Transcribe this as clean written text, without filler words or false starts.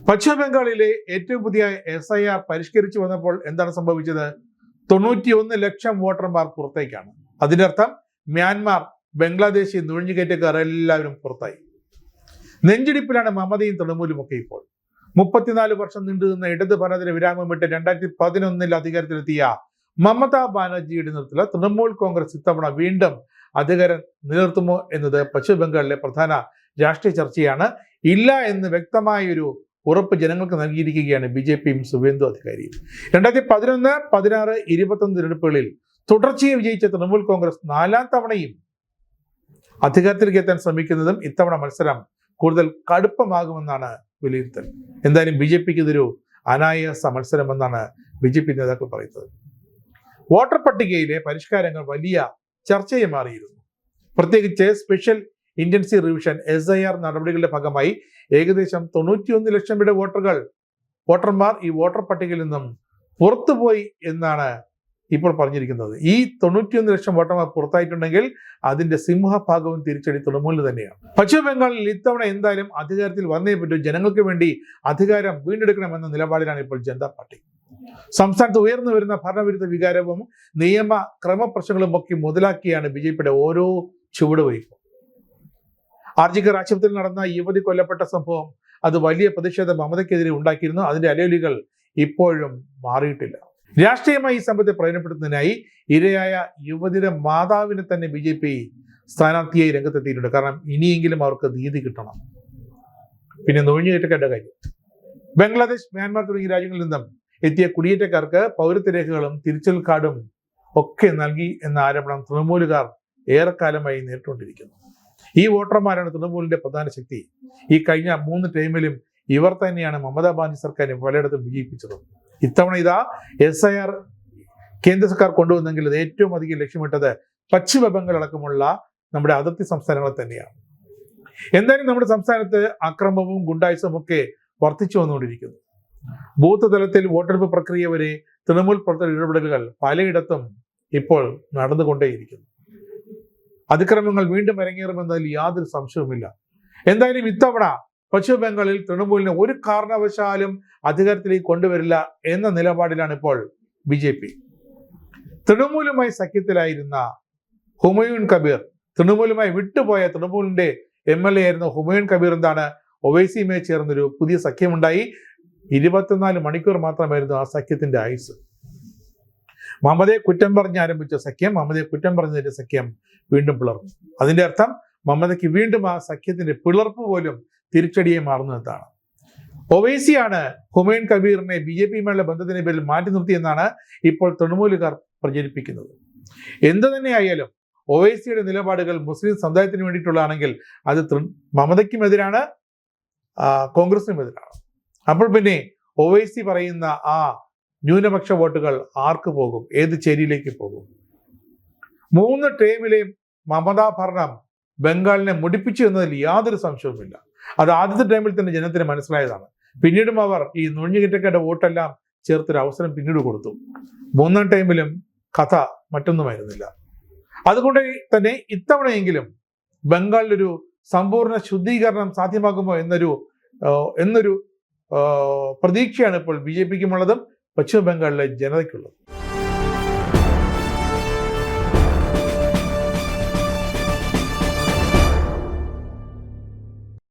പശ്ചിമ ബംഗാളിലെ ഏറ്റവും പുതിയ SIR പരിഷ്കരിച്ചു വന്നപ്പോൾ എന്താണ് സംഭവിച്ചത്? 91 ലക്ഷം വോട്ടർമാർ പുറത്തേക്കാണ്. അതിനർത്ഥം മ്യാൻമാർ, ബംഗ്ലാദേശി നുഴഞ്ഞുകയറ്റക്കാർ എല്ലാവരും പുറത്തായി. നെഞ്ചിടിപ്പിലാണ് മമതയും തൃണമൂലും ഒക്കെ ഇപ്പോൾ. 34 വർഷം നീണ്ടുനിന്ന ഇടത് ഭരണത്തിന് വിരാമം വിട്ട് 2011 അധികാരത്തിലെത്തിയ മമതാ ബാനർജിയുടെ നേതൃത്വത്തിലുള്ള തൃണമൂൽ കോൺഗ്രസ് ഇത്തവണ വീണ്ടും അധികാരം നിലനിർത്തുമോ എന്നത് പശ്ചിമ ബംഗാളിലെ പ്രധാന രാഷ്ട്രീയ ചർച്ചയാണ്. ഇല്ല എന്ന് വ്യക്തമായൊരു ഉറപ്പ് ജനങ്ങൾക്ക് നൽകിയിരിക്കുകയാണ് BJPയും സുവേന്ദു അധികാരിയും. 2011, 16, 21 തിരഞ്ഞെടുപ്പുകളിൽ തുടർച്ചയായി വിജയിച്ച തൃണമൂൽ കോൺഗ്രസ് 4ാം തവണയും അധികാരത്തിലേക്ക് എത്താൻ ശ്രമിക്കുന്നതും ഇത്തവണ മത്സരം കൂടുതൽ കടുപ്പമാകുമെന്നാണ് വിലയിരുത്തൽ. എന്തായാലും BJPക്ക് ഇതൊരു അനായാസ മത്സരമെന്നാണ് BJP നേതാക്കൾ പറയുന്നത്. വോട്ടർ പട്ടികയിലെ പരിഷ്കാരങ്ങൾ വലിയ ചർച്ചയായി മാറിയിരുന്നു. പ്രത്യേകിച്ച് സ്പെഷ്യൽ ഇന്റൻസീവ് റിവിഷൻ SIR നടപടികളുടെ ഭാഗമായി ഏകദേശം 91 ലക്ഷം വോട്ടർമാർ ഈ വോട്ടർ പട്ടികയിൽ നിന്നും പുറത്തുപോയി എന്നാണ് ഇപ്പോൾ പറഞ്ഞിരിക്കുന്നത്. ഈ 91 ലക്ഷം വോട്ടർമാർ പുറത്തായിട്ടുണ്ടെങ്കിൽ അതിന്റെ സിംഹഭാഗവും തിരിച്ചടി തൃണമൂലിന് തന്നെയാണ്. പശ്ചിമ ബംഗാളിൽ ഇത്തവണ എന്തായാലും അധികാരത്തിൽ വന്നേ പറ്റൂ. ജനങ്ങൾക്ക് വേണ്ടി അധികാരം വീണ്ടെടുക്കണമെന്ന നിലപാടിലാണ് ഇപ്പോൾ ജനതാ പാർട്ടി. സംസ്ഥാനത്ത് ഉയർന്നു വരുന്ന ഭരണവിരുദ്ധ വികാരവും നിയമ ക്രമപ്രശ്നങ്ങളും ഒക്കെ മുതലാക്കിയാണ് BJPയുടെ ഓരോ ചുവടുവയ്പും. ആർജിക്കർ ആശുപത്രിയിൽ നടന്ന യുവതി കൊല്ലപ്പെട്ട സംഭവം അത് വലിയ പ്രതിഷേധം മമതയ്ക്കെതിരെ ഉണ്ടാക്കിയിരുന്നു. അതിന്റെ അലയൊലികൾ ഇപ്പോഴും മാറിയിട്ടില്ല. രാഷ്ട്രീയമായി ഈ സംഭവത്തെ പ്രയോജനപ്പെടുത്തുന്നതിനായി ഇരയായ യുവതിയുടെ മാതാവിനെ തന്നെ BJP സ്ഥാനാർത്ഥിയായി രംഗത്തെത്തിയിട്ടുണ്ട്. കാരണം ഇനിയെങ്കിലും അവർക്ക് നീതി കിട്ടണം. പിന്നെ നുഴഞ്ഞുകയറ്റക്കാരുടെ കാര്യം, ബംഗ്ലാദേശ്, മ്യാൻമാർ തുടങ്ങിയ രാജ്യങ്ങളിൽ നിന്നും എത്തിയ കുടിയേറ്റക്കാർക്ക് പൗരത്വ രേഖകളും തിരിച്ചൽ കാർഡും ഒക്കെ നൽകി എന്ന ആരോപണം തൃണമൂലുകാർ ഏറെക്കാലമായി നേരിട്ടുകൊണ്ടിരിക്കുന്നു. ഈ വോട്ടർമാരാണ് തൃണമൂലിന്റെ പ്രധാന ശക്തി. ഈ കഴിഞ്ഞ 3 ടൈമിലും ഇവർ തന്നെയാണ് മമതാ ബാനർജി സർക്കാരിനെ പലയിടത്തും വിജയിപ്പിച്ചത്. ഇത്തവണ ഇതാ SIR കേന്ദ്ര സർക്കാർ കൊണ്ടുവന്നെങ്കിൽ അത് ഏറ്റവും അധികം ലക്ഷ്യമിട്ടത് പശ്ചിമ ബംഗാൾ അടക്കമുള്ള നമ്മുടെ അതിർത്തി സംസ്ഥാനങ്ങളെ തന്നെയാണ്. എന്തായാലും നമ്മുടെ സംസ്ഥാനത്ത് അക്രമവും ഗുണ്ടായുസവും ഒക്കെ വർദ്ധിച്ചു വന്നുകൊണ്ടിരിക്കുന്നു. ബൂത്ത് തലത്തിൽ വോട്ടെടുപ്പ് പ്രക്രിയ വരെ തൃണമൂൽ പ്രവർത്തക ഇടപെടലുകൾ പലയിടത്തും ഇപ്പോൾ നടന്നുകൊണ്ടേയിരിക്കുന്നു. അതിക്രമങ്ങൾ വീണ്ടും അരങ്ങേറുമെന്നതിൽ യാതൊരു സംശയവുമില്ല. എന്തായാലും ഇത്തവണ പശ്ചിമ ബംഗാളിൽ തൃണമൂലിനെ ഒരു കാരണവശാലും അധികാരത്തിലേക്ക് കൊണ്ടുവരില്ല എന്ന നിലപാടിലാണ് ഇപ്പോൾ BJP. തൃണമൂലുമായി സഖ്യത്തിലായിരുന്ന ഹുമയൂൺ കബീർ, തൃണമൂലുമായി വിട്ടുപോയ തൃണമൂലിന്റെ MLA ആയിരുന്ന ഹുമയൂൺ കബീർ എന്താണ് ഒവൈസിയുമായി ചേർന്നൊരു പുതിയ സഖ്യമുണ്ടായി. 24 മണിക്കൂർ മാത്രമായിരുന്നു ആ സഖ്യത്തിന്റെ ആയുസ്. മമതയെ കുറ്റം പറഞ്ഞ് ആരംഭിച്ച സഖ്യം, മമതയെ കുറ്റം പറഞ്ഞതിന്റെ സഖ്യം വീണ്ടും പിളർന്നു. അതിന്റെ അർത്ഥം മമതയ്ക്ക് വീണ്ടും ആ സഖ്യത്തിന്റെ പിളർപ്പ് പോലും തിരിച്ചടിയെ മാറുന്നതാണ്. ഒവൈസിയാണ് ഹുമയൂൺ കബീറിനെ BJPയുമായുള്ള ബന്ധത്തിന്റെ പേരിൽ മാറ്റി നിർത്തിയെന്നാണ് ഇപ്പോൾ തൃണമൂലുകാർ പ്രചരിപ്പിക്കുന്നത്. എന്തു തന്നെയായാലും ഒവൈസിയുടെ നിലപാടുകൾ മുസ്ലിം സമുദായത്തിന് വേണ്ടിയിട്ടുള്ളതാണെങ്കിൽ അത് മമതയ്ക്കുമെതിരാണ്, കോൺഗ്രസിനും എതിരാണ്. അപ്പോൾ പിന്നെ ഒവൈസി പറയുന്ന ആ ന്യൂനപക്ഷ വോട്ടുകൾ ആർക്ക് പോകും? ഏത് ചേരിയിലേക്ക് പോകും? 3 ടേമിലെയും മമതാ ഭരണം ബംഗാളിനെ മുടിപ്പിച്ചു എന്നതിൽ യാതൊരു സംശയവുമില്ല. അത് ആദ്യത്തെ ടൈമിൽ തന്നെ ജനത്തിന് മനസ്സിലായതാണ്. പിന്നീടും അവർ ഈ നുഴഞ്ഞുകയറ്റക്കാരുടെ വോട്ടെല്ലാം ചേർത്തൊരു അവസരം പിന്നീട് കൊടുത്തു. 3ാം ടൈമിലും കഥ മറ്റൊന്നുമായിരുന്നില്ല. അതുകൊണ്ട് തന്നെ ഇത്തവണയെങ്കിലും ബംഗാളിലൊരു സമ്പൂർണ്ണ ശുദ്ധീകരണം സാധ്യമാകുമോ എന്നൊരു പ്രതീക്ഷയാണ് ഇപ്പോൾ BJPക്കുമുള്ളതും പശ്ചിമ ബംഗാളിലെ ജനതയ്ക്കുള്ളതും.